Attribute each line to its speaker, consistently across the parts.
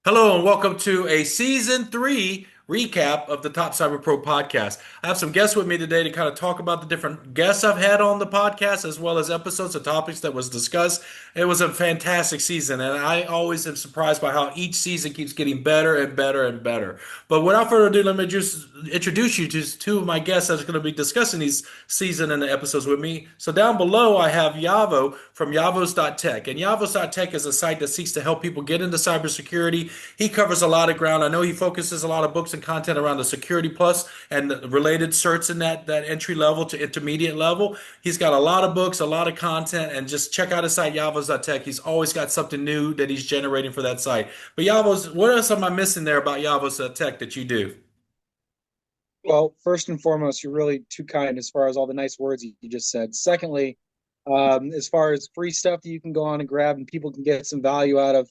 Speaker 1: Hello and welcome to a season three recap of the Top Cyber Pro podcast. I have some guests with me today to kind of talk about the different guests I've had on the podcast, as well as episodes and topics that was discussed. It was a fantastic season, and I always am surprised by how each season keeps getting better and better and better. But without further ado, let me just introduce you to two of my guests that's going to be discussing these season and the episodes with me. So down below, I have Yavo from Yavoz.tech, and Yavoz.tech is a site that seeks to help people get into cybersecurity. He covers a lot of ground. I know he focuses a lot of books and content around the Security Plus and the related certs in that entry level to intermediate level. He's got a lot of books, a lot of content, and just check out his site, Yavoz.tech. He's always got something new that he's generating for that site. But Yavoz, what else am I missing there about Yavoz.tech that you do?
Speaker 2: Well, first and foremost, you're really too kind as far as all the nice words you just said. Secondly, as far as free stuff that you can go on and grab and people can get some value out of,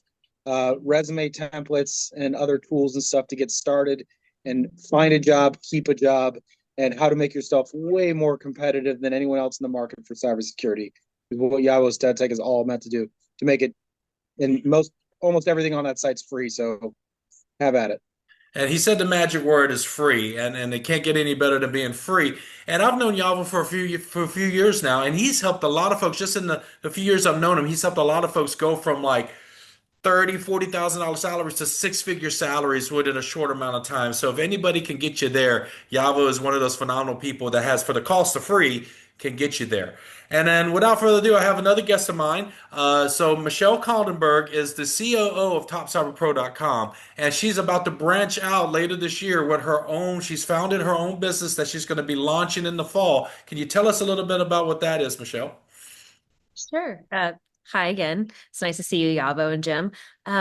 Speaker 2: resume templates and other tools and stuff to get started and find a job, keep a job, and how to make yourself way more competitive than anyone else in the market for cybersecurity is what Yavo's.tech is all meant to do to make it. And almost everything on that site's free, so have at it.
Speaker 1: And he said the magic word is free, and it can't get any better than being free. And I've known Yavo for a few years now, and he's helped a lot of folks just in the few years I've known him. He's helped a lot of folks go from like 30, $40,000 salaries to six-figure salaries within a short amount of time. So if anybody can get you there, Yavo is one of those phenomenal people that has, for the cost of free, can get you there. And then without further ado, I have another guest of mine. So Michelle Kaldenberg is the COO of TopCyberPro.com, and she's about to branch out later this year with her own. She's founded her own business that she's going to be launching in the fall. Can you tell us a little bit about what that is, Michelle?
Speaker 3: Sure. Hi again. It's nice to see you, Yavo and Jim. We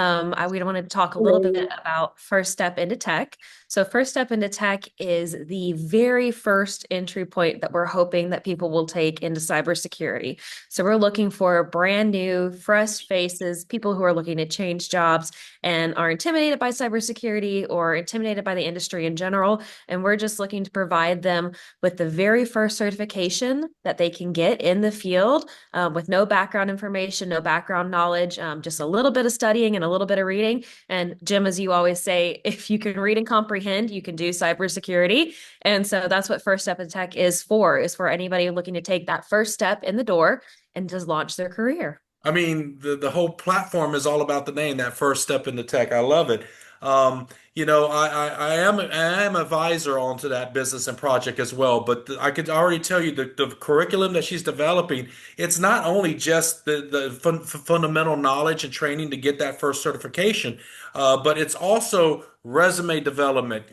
Speaker 3: wanted to talk a little bit
Speaker 2: Hello.
Speaker 3: about First Step into Tech. So, First Step into Tech is the very first entry point that we're hoping that people will take into cybersecurity. So, we're looking for brand new, fresh faces, people who are looking to change jobs and are intimidated by cybersecurity or intimidated by the industry in general. And we're just looking to provide them with the very first certification that they can get in the field with no background information, no background knowledge, just a little bit of studying and a little bit of reading. And Jim, as you always say, if you can read and comprehend, you can do cybersecurity. And so that's what First Step in Tech is for anybody looking to take that first step in the door and just launch their career.
Speaker 1: I mean, the whole platform is all about the name, that first step into tech. I love it. I am advisor onto that business and project as well, but I could already tell you the curriculum that she's developing, it's not only just the fundamental knowledge and training to get that first certification, but it's also resume development,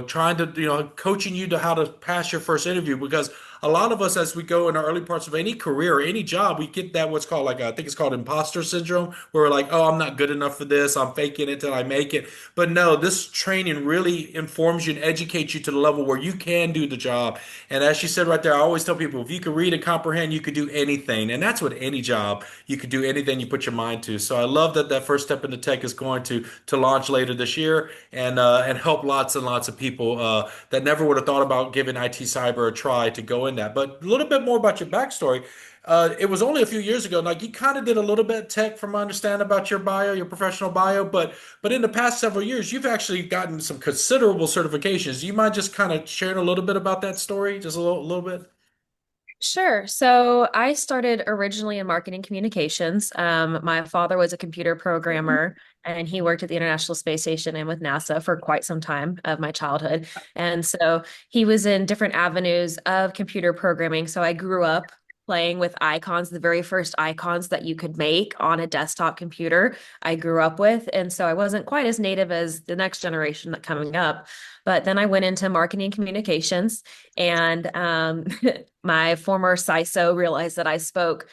Speaker 1: trying to, coaching you to how to pass your first interview because a lot of us, as we go in our early parts of any career or any job, we get that what's called like I think it's called imposter syndrome, where we're like, oh, I'm not good enough for this. I'm faking it till I make it. But no, this training really informs you and educates you to the level where you can do the job. And as she said right there, I always tell people if you can read and comprehend, you could do anything. And that's what any job, you could do anything you put your mind to. So I love that that first step into tech is going to launch later this year and help lots and lots of people that never would have thought about giving IT cyber a try to go in that. But a little bit more about your backstory. It was only a few years ago. Like you kind of did a little bit of tech from my understanding about your bio, your professional bio, but in the past several years, you've actually gotten some considerable certifications. Do you mind just kind of sharing a little bit about that story? Just a little bit?
Speaker 3: Sure. So I started originally in marketing communications. My father was a computer programmer and he worked at the International Space Station and with NASA for quite some time of my childhood. And so he was in different avenues of computer programming. So I grew up playing with icons, the very first icons that you could make on a desktop computer, I grew up with. And so I wasn't quite as native as the next generation that coming up. But then I went into marketing communications and my former CISO realized that I spoke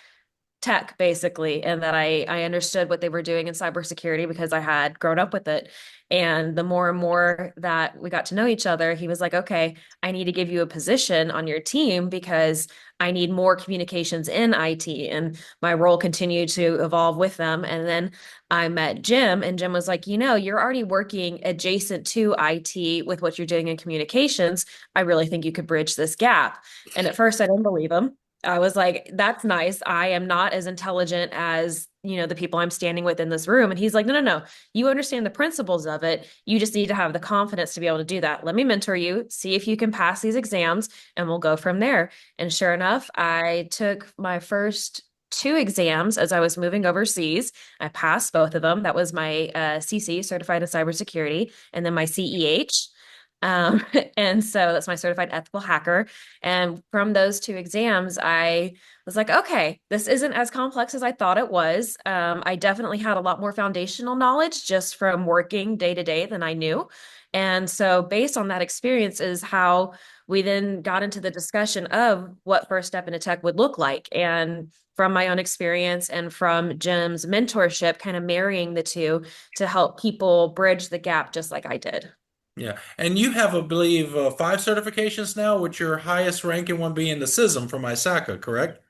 Speaker 3: tech basically and that I understood what they were doing in cybersecurity because I had grown up with it. And the more and more that we got to know each other, he was like, okay, I need to give you a position on your team because I need more communications in IT. And my role continued to evolve with them. And then I met Jim, and Jim was like, you're already working adjacent to IT with what you're doing in communications. I really think you could bridge this gap. And at first, I didn't believe him. I was like, that's nice. I am not as intelligent as, the people I'm standing with in this room. And he's like, no, no, no. You understand the principles of it. You just need to have the confidence to be able to do that. Let me mentor you, see if you can pass these exams, and we'll go from there. And sure enough, I took my first two exams as I was moving overseas. I passed both of them. That was my CC, Certified in Cybersecurity, and then my CEH. Um, and so that's my certified ethical hacker. And from those two exams, I was like, okay, this isn't as complex as I thought it was. I definitely had a lot more foundational knowledge just from working day to day than I knew. And so, based on that experience, is how we then got into the discussion of what first step into tech would look like. And from my own experience and from Jim's mentorship, kind of marrying the two to help people bridge the gap just like I did.
Speaker 1: Yeah. And you have, I believe, five certifications now, with your highest ranking one being the CISM from ISACA, correct?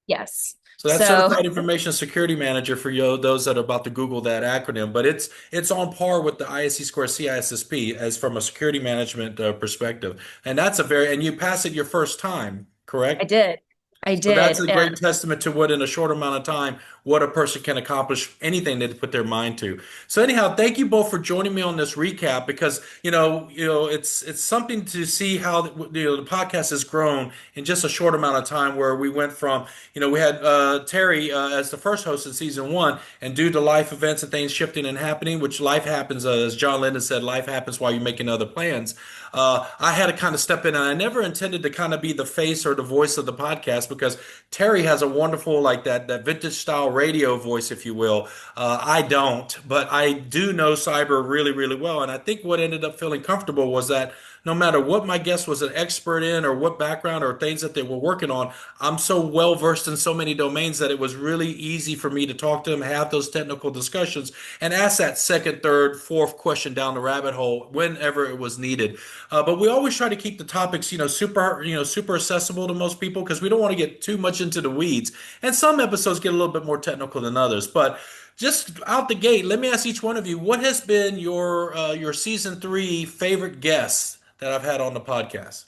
Speaker 3: Yes.
Speaker 1: So that's
Speaker 3: So
Speaker 1: Certified Information Security Manager for you, those that are about to Google that acronym. But it's on par with the ISC score CISSP as from a security management perspective. And that's a very, and you pass it your first time,
Speaker 3: I
Speaker 1: correct?
Speaker 3: did. I
Speaker 1: So that's
Speaker 3: did.
Speaker 1: a great testament to what in a short amount of time, what a person can accomplish anything they put their mind to. So anyhow, thank you both for joining me on this recap because it's something to see how the podcast has grown in just a short amount of time where we went from we had Terry as the first host in season one, and due to life events and things shifting and happening, which life happens, as John Lennon said, life happens while you're making other plans. I had to kind of step in, and I never intended to kind of be the face or the voice of the podcast because Terry has a wonderful, like that vintage style radio voice, if you will. I don't, but I do know cyber really, really well. And I think what ended up feeling comfortable was that no matter what my guest was an expert in or what background or things that they were working on, I'm so well versed in so many domains that it was really easy for me to talk to them, have those technical discussions, and ask that second, third, fourth question down the rabbit hole whenever it was needed. But we always try to keep the topics, super accessible to most people because we don't want to get too much into the weeds. And some episodes get a little bit more technical than others. But just out the gate, let me ask each one of you, what has been your season three favorite guest that I've had on the podcast?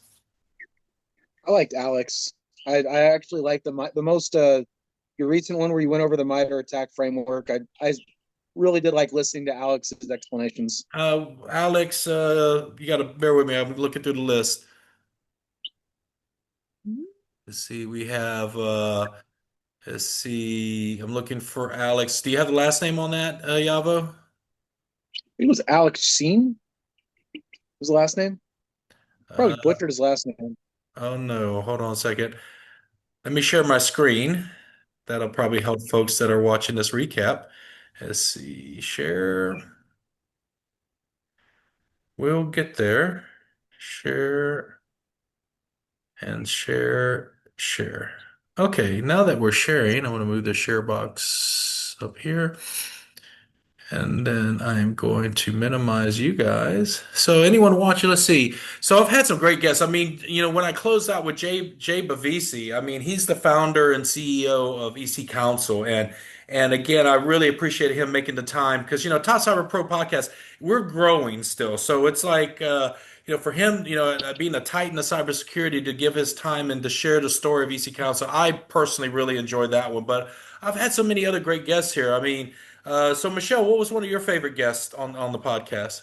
Speaker 2: I liked Alex. I actually liked the most your recent one where you went over the MITRE attack framework. I really did like listening to Alex's explanations.
Speaker 1: Alex, you got to bear with me. I'm looking through the list. Let's see. We have. Let's see. I'm looking for Alex. Do you have the last name on that, Yavo?
Speaker 2: It was Alex Scene, his last name. Probably
Speaker 1: Uh,
Speaker 2: butchered his last name.
Speaker 1: oh no. Hold on a second. Let me share my screen. That'll probably help folks that are watching this recap. Let's see. Share. We'll get there. Share and share. Share. Okay. Now that we're sharing, I'm going to move the share box up here. And then I'm going to minimize you guys. So anyone watching, let's see. So I've had some great guests. I mean, when I closed out with Jay Bavisi, I mean, he's the founder and CEO of EC Council. And again, I really appreciate him making the time because Top Cyber Pro podcast, we're growing still. So it's like for him, being a titan of cybersecurity to give his time and to share the story of EC Council, I personally really enjoyed that one. But I've had so many other great guests here. I mean, so Michelle, what was one of your favorite guests on the podcast?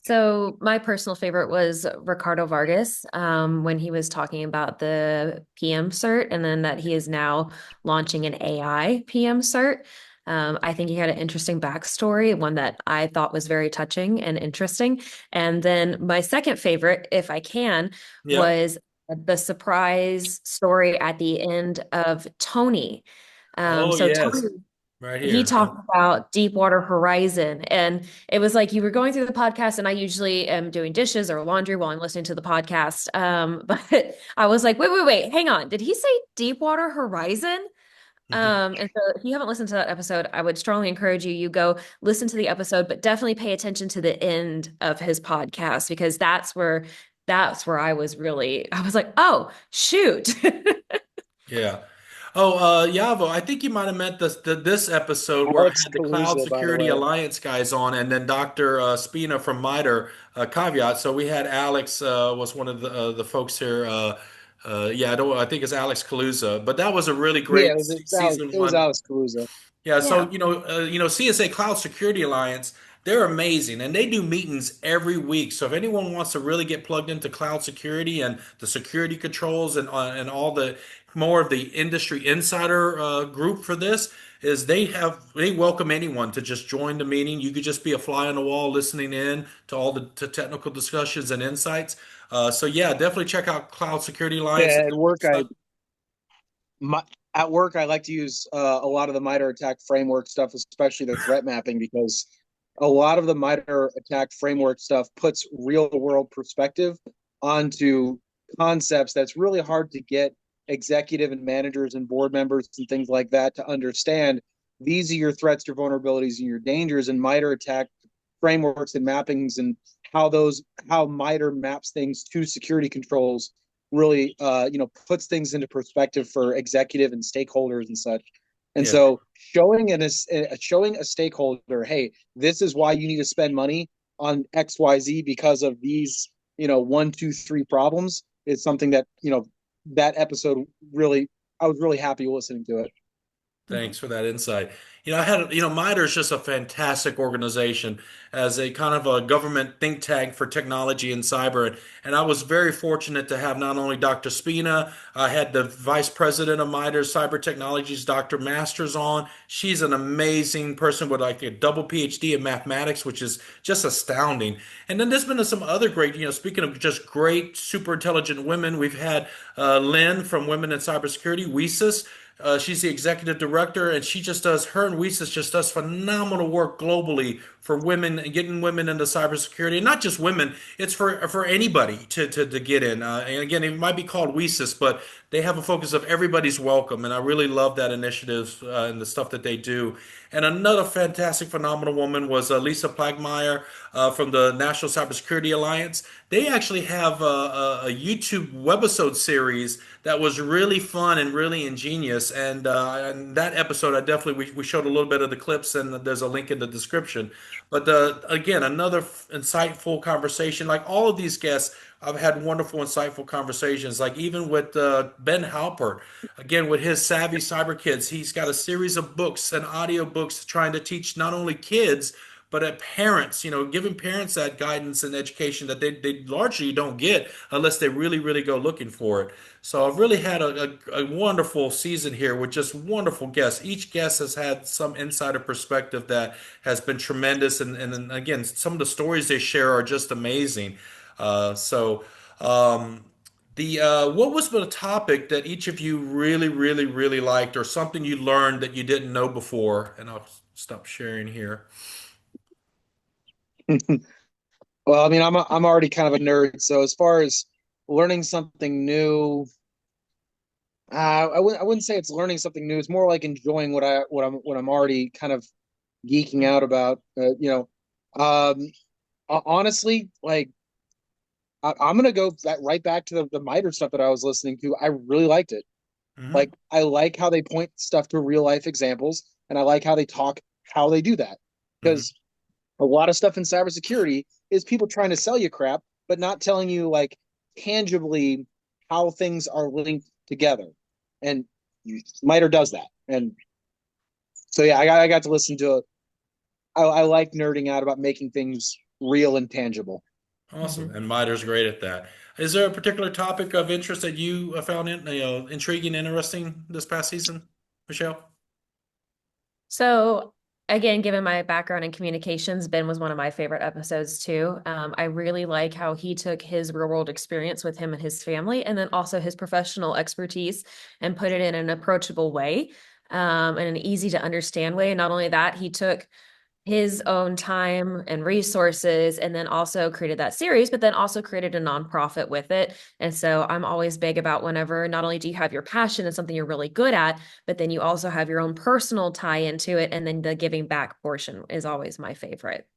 Speaker 3: So my personal favorite was Ricardo Vargas, when he was talking about the PM cert and then that he is now launching an AI PM cert. I think he had an interesting backstory, one that I thought was very touching and interesting. And then my second favorite, if I can,
Speaker 1: Yep.
Speaker 3: was the surprise story at the end of Tony.
Speaker 1: Oh
Speaker 3: So
Speaker 1: yes,
Speaker 3: Tony,
Speaker 1: right
Speaker 3: he
Speaker 1: here. Yep.
Speaker 3: talked about Deepwater Horizon, and it was like you were going through the podcast, and I usually am doing dishes or laundry while I'm listening to the podcast. But I was like, wait, hang on. Did he say Deepwater Horizon? And so if you haven't listened to that episode, I would strongly encourage you go listen to the episode, but definitely pay attention to the end of his podcast because that's where I was like, oh, shoot.
Speaker 1: Yeah. Oh, Yavo, I think you might have meant this episode where I
Speaker 2: Alex
Speaker 1: had the Cloud
Speaker 2: Caruso, by the
Speaker 1: Security
Speaker 2: way.
Speaker 1: Alliance guys on, and then Dr. Spina from MITRE Caveat. So we had Alex was one of the folks here. Yeah, I don't. I think it's Alex Kaluza, but that was a really
Speaker 2: Yeah,
Speaker 1: great season
Speaker 2: it was
Speaker 1: one.
Speaker 2: Alex Caruso.
Speaker 1: Yeah, so
Speaker 3: Yeah.
Speaker 1: CSA Cloud Security Alliance, they're amazing, and they do meetings every week. So if anyone wants to really get plugged into cloud security and the security controls and all the more of the industry insider group for this, is they welcome anyone to just join the meeting. You could just be a fly on the wall listening in to all the to technical discussions and insights. So yeah, definitely check out Cloud Security Alliance.
Speaker 2: Yeah, my, at work I like to use a lot of the MITRE ATT&CK framework stuff, especially the threat mapping, because a lot of the MITRE ATT&CK framework stuff puts real world perspective onto concepts that's really hard to get executive and managers and board members and things like that to understand. These are your threats, your vulnerabilities, and your dangers, and MITRE ATT&CK frameworks and mappings, and how MITRE maps things to security controls really puts things into perspective for executive and stakeholders and such. And
Speaker 1: Yeah.
Speaker 2: so showing a stakeholder, hey, this is why you need to spend money on XYZ because of these, one, two, three problems is something that, that episode really, I was really happy listening to it.
Speaker 1: Thanks for that insight. MITRE is just a fantastic organization as a kind of a government think tank for technology and cyber. And I was very fortunate to have not only Dr. Spina, I had the vice president of MITRE Cyber Technologies, Dr. Masters on. She's an amazing person with like a double PhD in mathematics, which is just astounding. And then there's been some other great, speaking of just great, super intelligent women, we've had Lynn from Women in Cybersecurity, WESIS. She's the executive director, and her and WESIS just does phenomenal work globally for women and getting women into cybersecurity. And not just women, it's for anybody to get in. And again, it might be called WESIS, but they have a focus of everybody's welcome. And I really love that initiative and the stuff that they do. And another fantastic, phenomenal woman was Lisa Plagmeyer from the National Cybersecurity Alliance. They actually have a YouTube webisode series that was really fun and really ingenious. And that episode, I definitely we showed a little bit of the clips, and there's a link in the description. But again, another insightful conversation. Like all of these guests, I've had wonderful, insightful conversations. Like even with Ben Halpert, again with his Savvy Cyber Kids, he's got a series of books and audio books trying to teach not only kids but at parents, giving parents that guidance and education that they largely don't get unless they really, really go looking for it. So I've really had a wonderful season here with just wonderful guests. Each guest has had some insider perspective that has been tremendous. And then again, some of the stories they share are just amazing. So, what was the topic that each of you really, really, really liked, or something you learned that you didn't know before? And I'll stop sharing here.
Speaker 2: Well, I mean, I'm already kind of a nerd, so as far as learning something new, I wouldn't say it's learning something new. It's more like enjoying what I'm already kind of geeking out about. Honestly, like I'm gonna go right back to the MITRE stuff that I was listening to. I really liked it.
Speaker 1: Hmm.
Speaker 2: Like I like how they point stuff to real life examples, and I like how they talk how they do that
Speaker 1: Hmm.
Speaker 2: because a lot of stuff in cybersecurity is people trying to sell you crap, but not telling you like tangibly how things are linked together. And MITRE does that. And so yeah, I got to listen to it. I like nerding out about making things real and tangible.
Speaker 1: Awesome.
Speaker 3: Mhm.
Speaker 1: And Miter's great at that. Is there a particular topic of interest that you found intriguing, interesting this past season, Michelle?
Speaker 3: So again, given my background in communications, Ben was one of my favorite episodes too. I really like how he took his real world experience with him and his family, and then also his professional expertise and put it in an approachable way, and an easy to understand way. And not only that, he took his own time and resources and then also created that series, but then also created a nonprofit with it. And so I'm always big about whenever not only do you have your passion and something you're really good at, but then you also have your own personal tie into it. And then the giving back portion is always my favorite.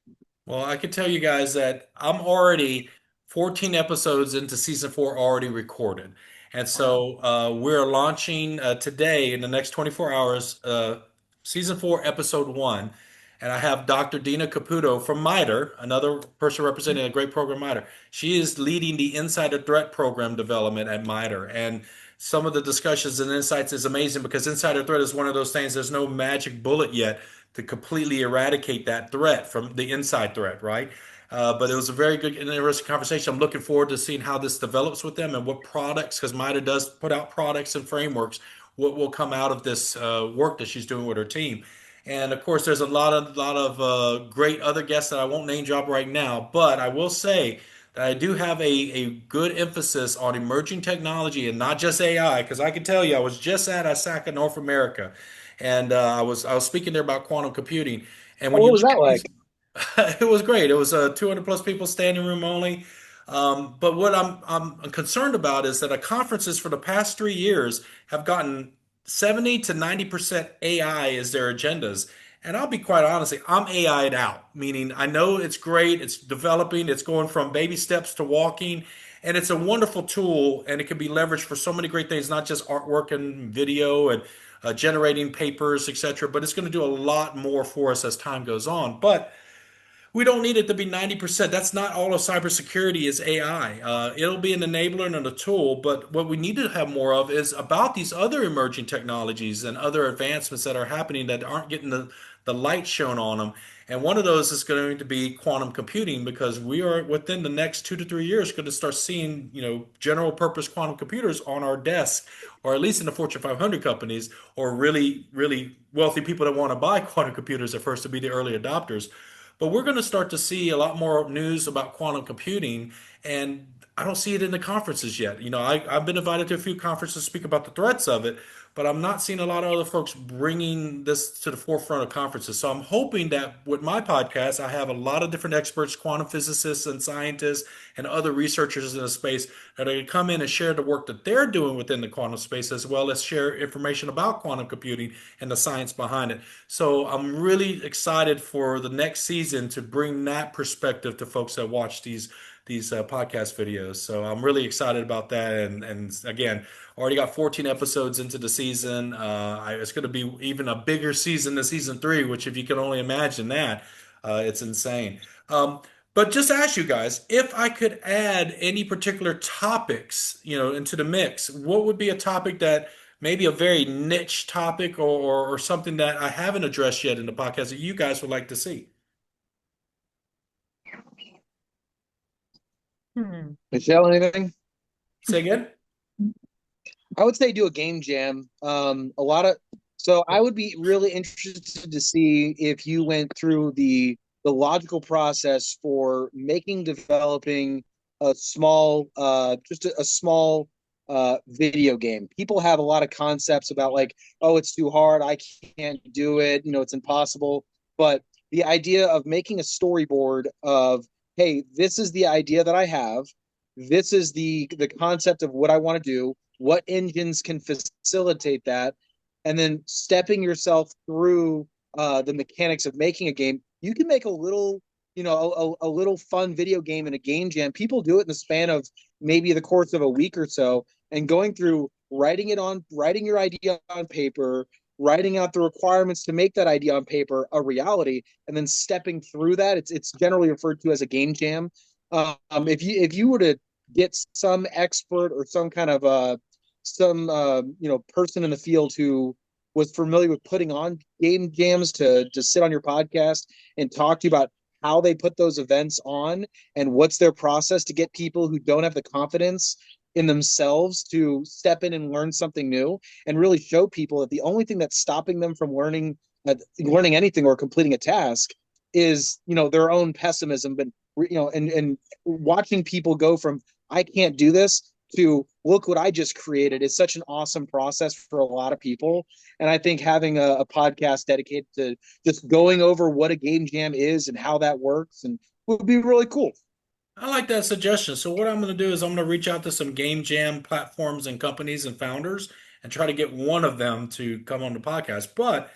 Speaker 1: Well, I can tell you guys that I'm already 14 episodes into season four already recorded. And so we're launching today in the next 24 hours, season four, episode one. And I have Dr. Dina Caputo from MITRE, another person representing a great program, MITRE. She is leading the Insider Threat Program development at MITRE. And some of the discussions and insights is amazing because insider threat is one of those things, there's no magic bullet yet to completely eradicate that threat from the inside threat, right? But it was a very good and interesting conversation. I'm looking forward to seeing how this develops with them and what products, because MITRE does put out products and frameworks, what will come out of this work that she's doing with her team. And of course, there's a lot of great other guests that I won't name drop right now, but I will say that I do have a good emphasis on emerging technology and not just AI, because I can tell you, I was just at ISACA North America, and I was speaking there about quantum computing. And
Speaker 2: Oh,
Speaker 1: when
Speaker 2: what
Speaker 1: you
Speaker 2: was
Speaker 1: look
Speaker 2: that
Speaker 1: at these,
Speaker 2: like?
Speaker 1: it was great. It was 200 plus people, standing room only. But what I'm concerned about is that our conferences for the past 3 years have gotten 70 to 90% AI as their agendas. And I'll be quite honest, I'm AI'd out, meaning I know it's great, it's developing, it's going from baby steps to walking, and it's a wonderful tool, and it can be leveraged for so many great things, not just artwork and video and generating papers, etc. But it's going to do a lot more for us as time goes on. But we don't need it to be 90%. That's not all of cybersecurity is AI. It'll be an enabler and a tool, but what we need to have more of is about these other emerging technologies and other advancements that are happening that aren't getting the light shown on them. And one of those is going to be quantum computing because we are within the next 2 to 3 years going to start seeing, general purpose quantum computers on our desk, or at least in the Fortune 500 companies, or really, really wealthy people that want to buy quantum computers at first to be the early adopters. But we're going to start to see a lot more news about quantum computing, and I don't see it in the conferences yet. I've been invited to a few conferences to speak about the threats of it, but I'm not seeing a lot of other folks bringing this to the forefront of conferences. So I'm hoping that with my podcast, I have a lot of different experts, quantum physicists and scientists, and other researchers in the space that are going to come in and share the work that they're doing within the quantum space, as well as share information about quantum computing and the science behind it. So I'm really excited for the next season to bring that perspective to folks that watch these podcast videos. So I'm really excited about that. And again, already got 14 episodes into the season. It's going to be even a bigger season than season three, which if you can only imagine that, it's insane. But just to ask you guys, if I could add any particular topics, into the mix, what would be a topic that maybe a very niche topic or something that I haven't addressed yet in the podcast that you guys would like to see?
Speaker 3: Hmm.
Speaker 2: Michelle, anything?
Speaker 1: Say again?
Speaker 2: I would say do a game jam. So I would be really interested to see if you went through the logical process for making developing a small just a small video game. People have a lot of concepts about like, oh, it's too hard, I can't do it, it's impossible. But the idea of making a storyboard of, hey, this is the idea that I have, this is the concept of what I want to do, what engines can facilitate that, and then stepping yourself through the mechanics of making a game. You can make a little, a little fun video game in a game jam. People do it in the span of maybe the course of a week or so, and going through writing your idea on paper, writing out the requirements to make that idea on paper a reality, and then stepping through that. It's generally referred to as a game jam. If you were to get some expert or some kind of some person in the field who was familiar with putting on game jams to sit on your podcast and talk to you about how they put those events on and what's their process to get people who don't have the confidence in themselves to step in and learn something new, and really show people that the only thing that's stopping them from learning anything or completing a task is their own pessimism. But and watching people go from I can't do this to look what I just created is such an awesome process for a lot of people. And I think having a podcast dedicated to just going over what a game jam is and how that works and would be really cool.
Speaker 1: I like that suggestion. So what I'm going to do is I'm going to reach out to some game jam platforms and companies and founders and try to get one of them to come on the podcast. But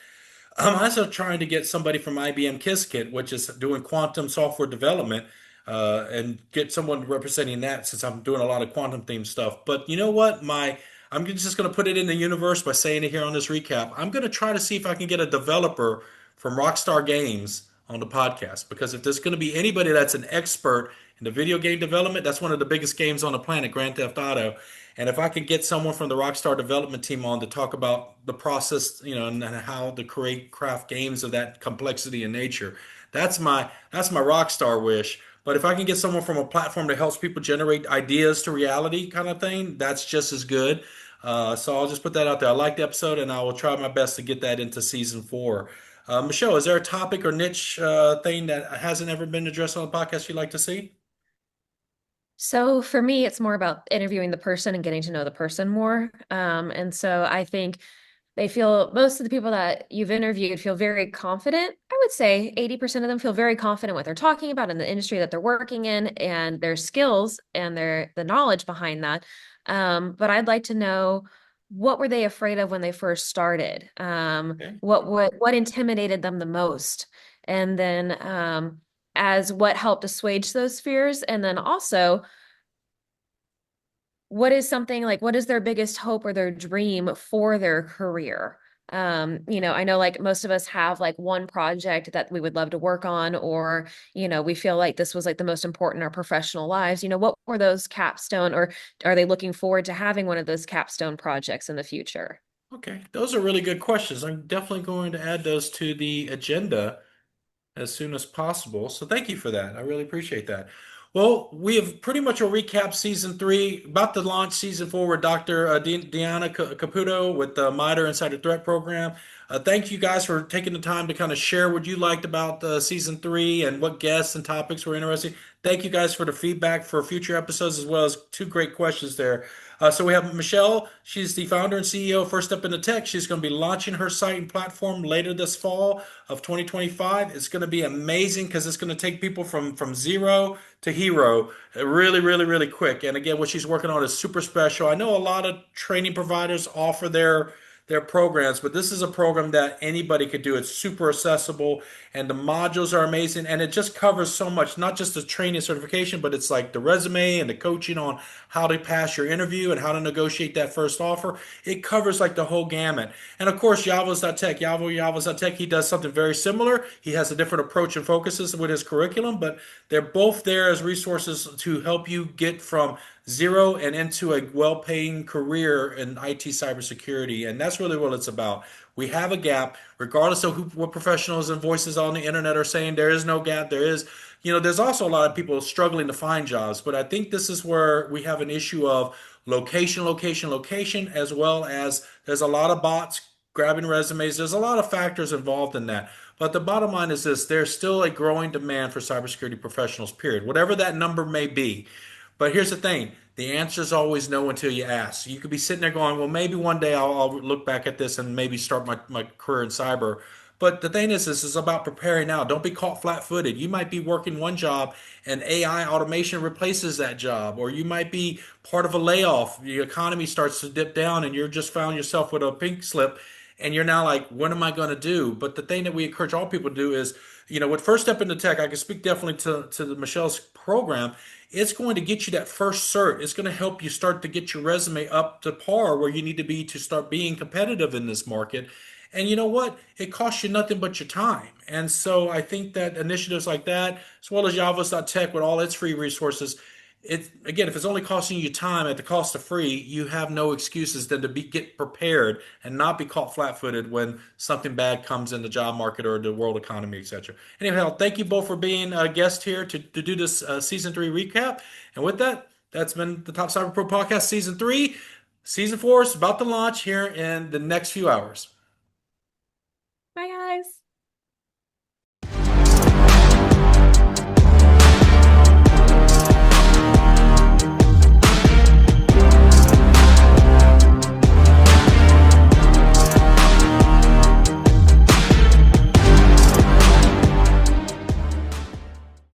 Speaker 1: I'm also trying to get somebody from IBM Qiskit, which is doing quantum software development, and get someone representing that since I'm doing a lot of quantum themed stuff. But you know what? I'm just going to put it in the universe by saying it here on this recap. I'm going to try to see if I can get a developer from Rockstar Games on the podcast. Because if there's going to be anybody that's an expert in the video game development, that's one of the biggest games on the planet, Grand Theft Auto. And if I could get someone from the Rockstar development team on to talk about the process, and how to create craft games of that complexity and nature, that's my Rockstar wish. But if I can get someone from a platform that helps people generate ideas to reality kind of thing, that's just as good. So I'll just put that out there. I like the episode, and I will try my best to get that into season four. Michelle, is there a topic or niche thing that hasn't ever been addressed on the podcast you'd like to see?
Speaker 3: So for me, it's more about interviewing the person and getting to know the person more. And so I think most of the people that you've interviewed feel very confident. I would say 80% of them feel very confident what they're talking about in the industry that they're working in and their skills and the knowledge behind that. But I'd like to know, what were they afraid of when they first started?
Speaker 1: Okay.
Speaker 3: What intimidated them the most? And then as what helped assuage those fears, and then also what is their biggest hope or their dream for their career? I know like most of us have like one project that we would love to work on, or, we feel like this was like the most important in our professional lives. What were those capstone, or are they looking forward to having one of those capstone projects in the future?
Speaker 1: Okay. Those are really good questions. I'm definitely going to add those to the agenda as soon as possible. So thank you for that. I really appreciate that. Well, we have pretty much a recap season three, about to launch season four with Dr. Deanna Caputo with the MITRE Insider Threat Program. Thank you guys for taking the time to kind of share what you liked about season three and what guests and topics were interesting. Thank you guys for the feedback for future episodes, as well as two great questions there. So we have Michelle. She's the founder and CEO of First Step into Tech. She's going to be launching her site and platform later this fall of 2025. It's going to be amazing because it's going to take people from zero to hero really, really, really quick. And again, what she's working on is super special. I know a lot of training providers offer their programs, but this is a program that anybody could do. It's super accessible, and the modules are amazing, and it just covers so much, not just the training certification, but it's like the resume and the coaching on how to pass your interview and how to negotiate that first offer. It covers like the whole gamut. And of course, Yavoz.tech, Yavoz.tech, he does something very similar. He has a different approach and focuses with his curriculum, but they're both there as resources to help you get from zero and into a well-paying career in IT cybersecurity. And that's really what it's about. We have a gap, regardless of what professionals and voices on the internet are saying. There is no gap. There's also a lot of people struggling to find jobs. But I think this is where we have an issue of location, location, location, as well as there's a lot of bots grabbing resumes. There's a lot of factors involved in that. But the bottom line is this: there's still a growing demand for cybersecurity professionals, period, whatever that number may be. But here's the thing: the answer is always no until you ask. You could be sitting there going, well, maybe one day I'll look back at this and maybe start my career in cyber. But the thing is, this is about preparing now. Don't be caught flat-footed. You might be working one job and AI automation replaces that job, or you might be part of a layoff. The economy starts to dip down and you're just found yourself with a pink slip and you're now like, what am I going to do? But the thing that we encourage all people to do is, with First Step into Tech, I can speak definitely to Michelle's program. It's going to get you that first cert. It's going to help you start to get your resume up to par where you need to be to start being competitive in this market. And you know what? It costs you nothing but your time. And so I think that initiatives like that, as well as Yavoz.tech with all its free resources, again, if it's only costing you time at the cost of free, you have no excuses than to get prepared and not be caught flat-footed when something bad comes in the job market or the world economy, etc. Anyhow, thank you both for being a guest here to do this season three recap. And with that, that's been the Top Cyber Pro podcast season three. Season four is about to launch here in the next few hours.